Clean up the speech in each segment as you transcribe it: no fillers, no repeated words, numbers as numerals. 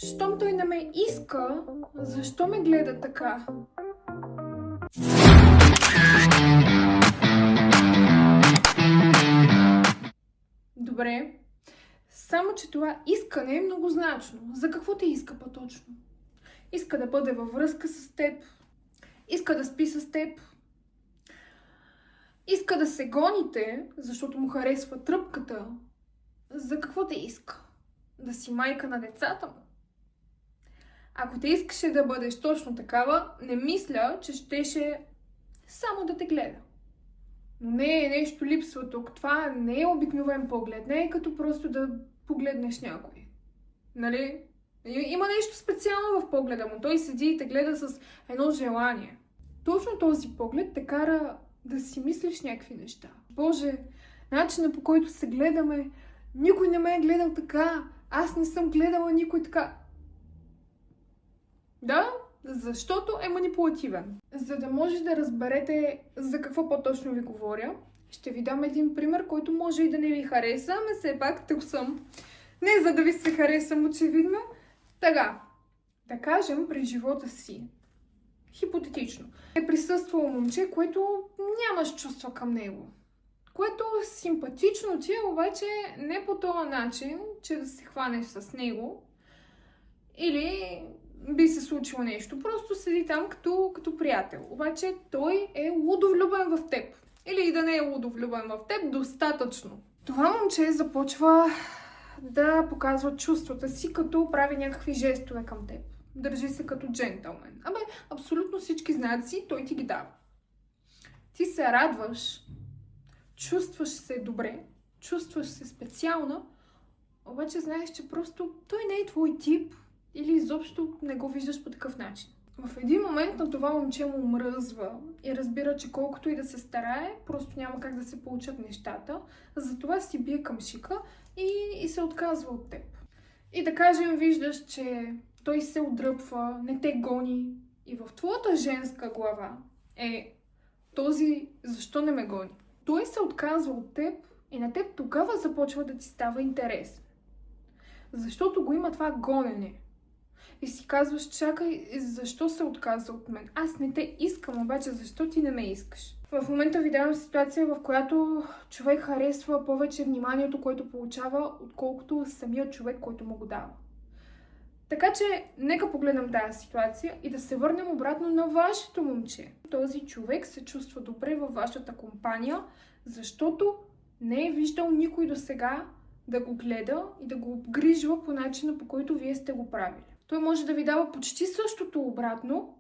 Щом той не ме иска, защо ме гледа така? Добре, само че това искане е многозначно. За какво те иска по-точно? Иска да бъде във връзка с теб, иска да спи с теб, иска да се гоните, защото му харесва тръпката. За какво те иска? Да си майка на децата му? Ако те искаше да бъдеш точно такава, не мисля, че щеше само да те гледа. Но не е нещо липсва тук. Това не е обикновен поглед. Не е като просто да погледнеш някой. Нали? Има нещо специално в погледа му. Той седи и те гледа с едно желание. Точно този поглед те кара да си мислиш някакви неща. Боже, начинът по който се гледаме, никой не ме е гледал така. Аз не съм гледала никой така. Да, защото е манипулативен. За да може да разберете за какво по-точно ви говоря, ще ви дам един пример, който може и да не ви хареса, ама все пак тук съм. Не за да ви се харесам, очевидно. Така, да кажем при живота си, хипотетично, е присъствало момче, което нямаш чувства към него. Което симпатично ти е, обаче не по този начин, че да се хванеш с него или би се случило нещо. Просто седи там като приятел. Обаче той е лудовлюбен в теб. Или и да не е лудовлюбен в теб, достатъчно. Това момче започва да показва чувствата си, като прави някакви жестове към теб. Държи се като джентълмен. Абсолютно всички знаци той ти ги дава. Ти се радваш, чувстваш се добре, чувстваш се специална, обаче знаеш, че просто той не е твой тип или изобщо не го виждаш по такъв начин. В един момент на това момче му мръзва и разбира, че колкото и да се старае, просто няма как да се получат нещата. Затова си бие към шика и се отказва от теб. И да кажем, виждаш, че той се отдръпва, не те гони. И в твоята женска глава е този защо не ме гони. Той се отказва от теб и на теб тогава започва да ти става интересен. Защото го има това гонене. И си казваш, чакай, защо се отказа от мен? Аз не те искам, обаче защо ти не ме искаш? В момента ви давам ситуация, в която човек харесва повече вниманието, което получава, отколкото самия човек, който му го дава. Така че, нека погледнем тази ситуация и да се върнем обратно на вашето момче. Този човек се чувства добре във вашата компания, защото не е виждал никой досега да го гледа и да го обгрижва по начина, по който вие сте го правили. Той може да ви дава почти същото обратно,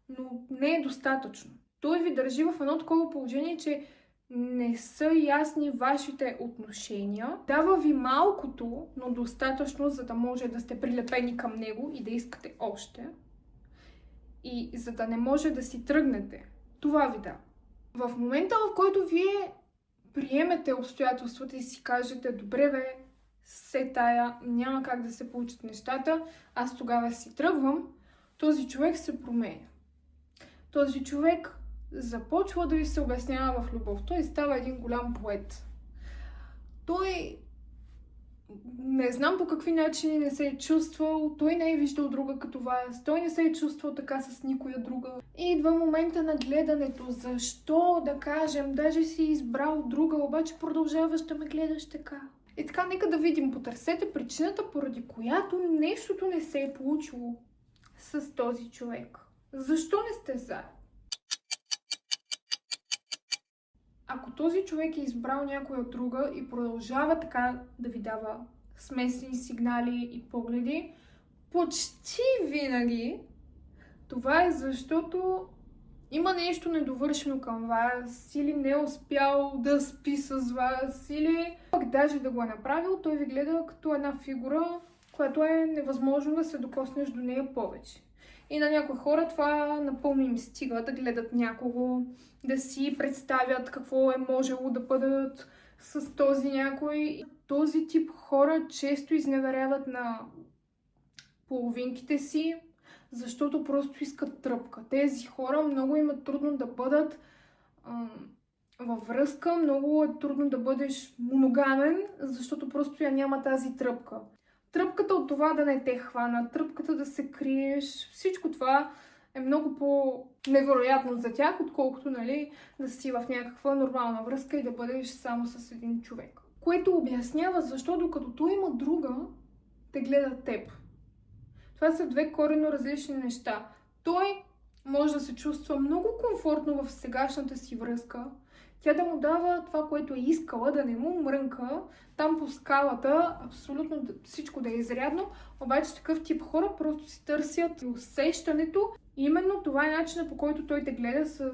но не е достатъчно. Той ви държи в едно такова положение, че не са ясни вашите отношения. Дава ви малкото, но достатъчно, за да може да сте прилепени към него и да искате още. И за да не може да си тръгнете. Това ви дава. В момента, в който вие приемете обстоятелствата и си кажете, добре бе, се тая, няма как да се получат нещата, аз тогава си тръгвам, този човек се променя. Този човек започва да ви се обяснява в любов. Той става един голям поет. Той не знам по какви начини не се е чувствал, той не е виждал друга като вас, той не се е чувствал така с никоя друга. И идва момента на гледането. Защо, да кажем, даже си избрал друга, обаче продължаваш да ме гледаш така. И така, нека да видим, потърсете причината, поради която нещото не се е получило с този човек. Защо не сте заедно? Ако този човек е избрал някоя друга и продължава така да ви дава смесени сигнали и погледи, почти винаги това е защото има нещо недовършено към вас, или не е успял да спи с вас, или пък даже да го е направил, той ви гледа като една фигура, която е невъзможно да се докоснеш до нея повече. И на някои хора това напълно им стига да гледат някого, да си представят какво е можело да бъдат с този някой. Този тип хора често изневеряват на половинките си, защото просто искат тръпка. Тези хора много им е трудно да бъдат във връзка, много е трудно да бъдеш моногамен, защото просто я няма тази тръпка. Тръпката от това да не те хвана, тръпката да се криеш, всичко това е много по-невероятно за тях, отколкото, нали, да си в някаква нормална връзка и да бъдеш само с един човек. Което обяснява защо докато той има друга, те гледа теб. Това са две коренно различни неща. Той може да се чувства много комфортно в сегашната си връзка, тя да му дава това, което е искала, да не му мрънка, там по скалата, абсолютно всичко да е изрядно, обаче такъв тип хора просто си търсят усещането. И именно това е начинът, по който той те гледа, с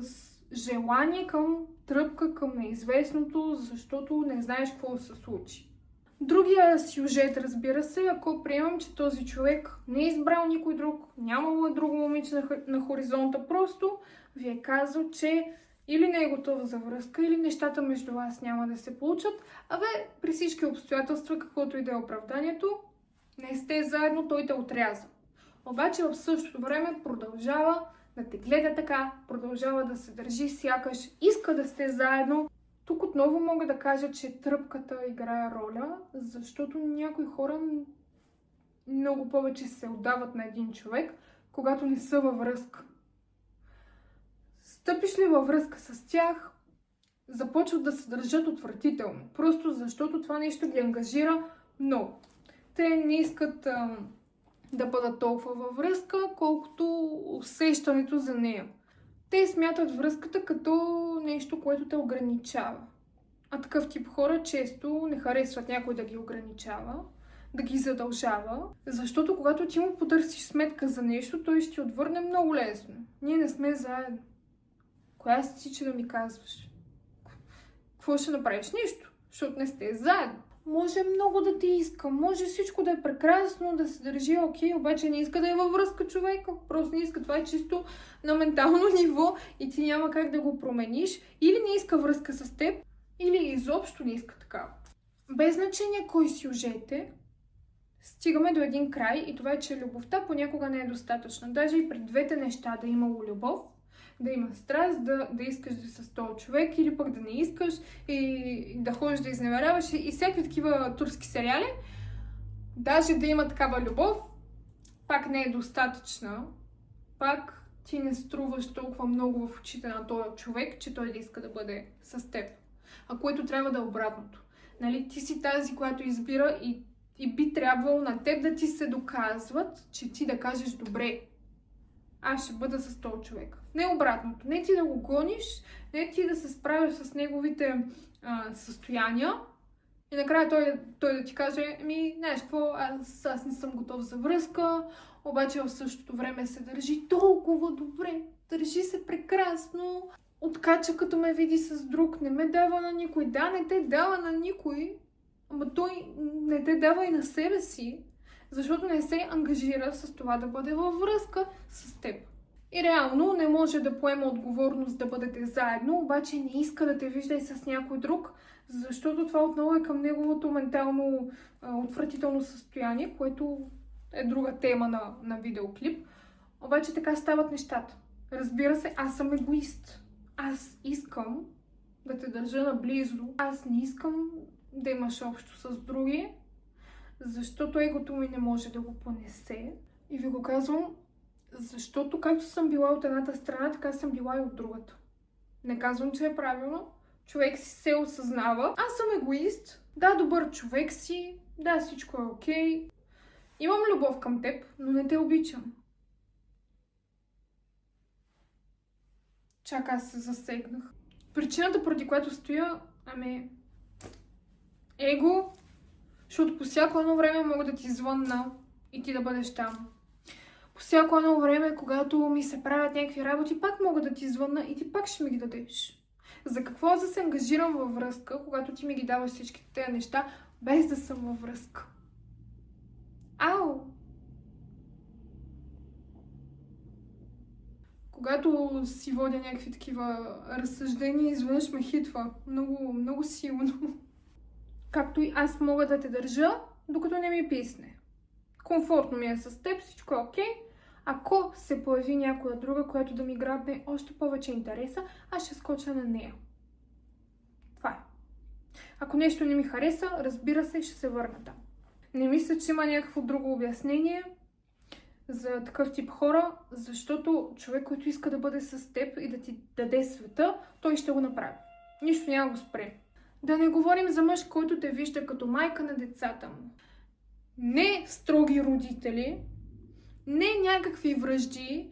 желание към тръпка, към неизвестното, защото не знаеш какво се случи. Другия сюжет, разбира се, ако приемам, че този човек не е избрал никой друг, нямало е друго момиче на хоризонта, просто ви е казал, че или не е готова за връзка, или нещата между вас няма да се получат, при всички обстоятелства, каквото и да е оправданието, не сте заедно, той те отряза. Обаче в същото време продължава да те гледа така, продължава да се държи сякаш иска да сте заедно. Тук отново мога да кажа, че тръпката играе роля, защото някои хора много повече се отдават на един човек, когато не са във връзка. Стъпиш ли във връзка с тях, започват да се държат отвратително. Просто защото това нещо ги ангажира много. Те не искат да бъдат толкова във връзка, колкото усещането за нея. Те смятат връзката като нещо, което те ограничава. А такъв тип хора често не харесват някой да ги ограничава, да ги задължава, защото когато ти му потърсиш сметка за нещо, той ще ти отвърне много лесно. Ние не сме заедно. Коя си ти, че да ми казваш? Какво ще направиш? Нищо, защото не сте заедно. Може много да ти иска, може всичко да е прекрасно, да се държи окей, обаче не иска да е във връзка човека. Просто не иска. Това е чисто на ментално ниво и ти няма как да го промениш. Или не иска връзка с теб, или изобщо не иска такава. Без значение кой сюжет е, стигаме до един край и това е, че любовта понякога не е достатъчна. Даже и при двете неща да имало любов, да има страст, да искаш да си с този човек или пък да не искаш и да ходиш да изневеряваш и всякакви такива турски сериали. Даже да има такава любов, пак не е достатъчна. Пак ти не струваш толкова много в очите на този човек, че той да иска да бъде с теб. А което трябва да е обратното. Нали? Ти си тази, която избира и би трябвало на теб да ти се доказват, че ти да кажеш добре. Аз ще бъда с този човек. Не обратното. Не ти да го гониш, не ти да се справиш с неговите състояния и накрая той да ти каже, знаеш какво, аз не съм готов за връзка, обаче в същото време се държи толкова добре, държи се прекрасно, откача като ме види с друг, не ме дава на никой. Да, не те дава на никой, ама той не те дава и на себе си, защото не се ангажира с това да бъде във връзка с теб. И реално не може да поема отговорност да бъдете заедно, обаче не иска да те вижда и с някой друг, защото това отново е към неговото ментално отвратително състояние, което е друга тема на видеоклип. Обаче така стават нещата. Разбира се, аз съм егоист. Аз искам да те държа наблизо. Аз не искам да имаш общо с други, защото егото ми не може да го понесе. И ви го казвам, защото както съм била от едната страна, така съм била и от другата. Не казвам, че е правилно. Човек си се осъзнава. Аз съм егоист. Да, добър човек си. Да, всичко е окей. Имам любов към теб, но не те обичам. Чак аз се засегнах. Причината, поради която стоя, его, защото по всяко едно време мога да ти звънна и ти да бъдеш там. По всяко едно време, когато ми се правят някакви работи, пак мога да ти звънна и ти пак ще ми ги дадеш. За какво да се ангажирам във връзка, когато ти ми ги даваш всичките тези неща, без да съм във връзка? Ау! Когато си водя някакви такива разсъждения, изведнъж ме хитва много, много силно. Както и аз мога да те държа, докато не ми писне. Комфортно ми е с теб, всичко е окей. Ако се появи някоя друга, която да ми грабне още повече интереса, аз ще скоча на нея. Това е. Ако нещо не ми хареса, разбира се, ще се върна там. Не мисля, че има някакво друго обяснение за такъв тип хора, защото човек, който иска да бъде с теб и да ти даде света, той ще го направи. Нищо няма го спре. Да не говорим за мъж, който те вижда като майка на децата му. Не строги родители, не някакви вражди,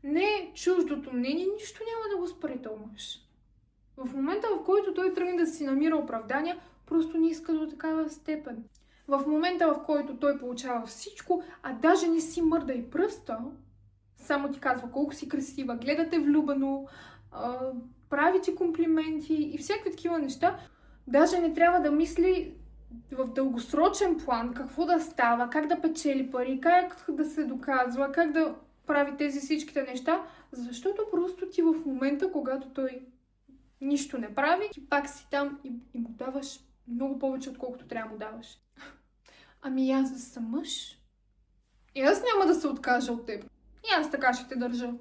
не чуждото мнение, нищо няма да го спре този мъж. В момента, в който той тръгне да си намира оправдания, просто не иска до такава степен. В момента, в който той получава всичко, а даже не си мърда и пръста, само ти казва колко си красива, гледате влюбено, прави ти комплименти и всякакви такива неща, даже не трябва да мисли в дългосрочен план какво да става, как да печели пари, как да се доказва, как да прави тези всичките неща, защото просто ти в момента, когато той нищо не прави, ти пак си там и му даваш много повече, отколкото трябва да му даваш. Ами аз да съм мъж. И аз няма да се откажа от теб. И аз така ще те държа.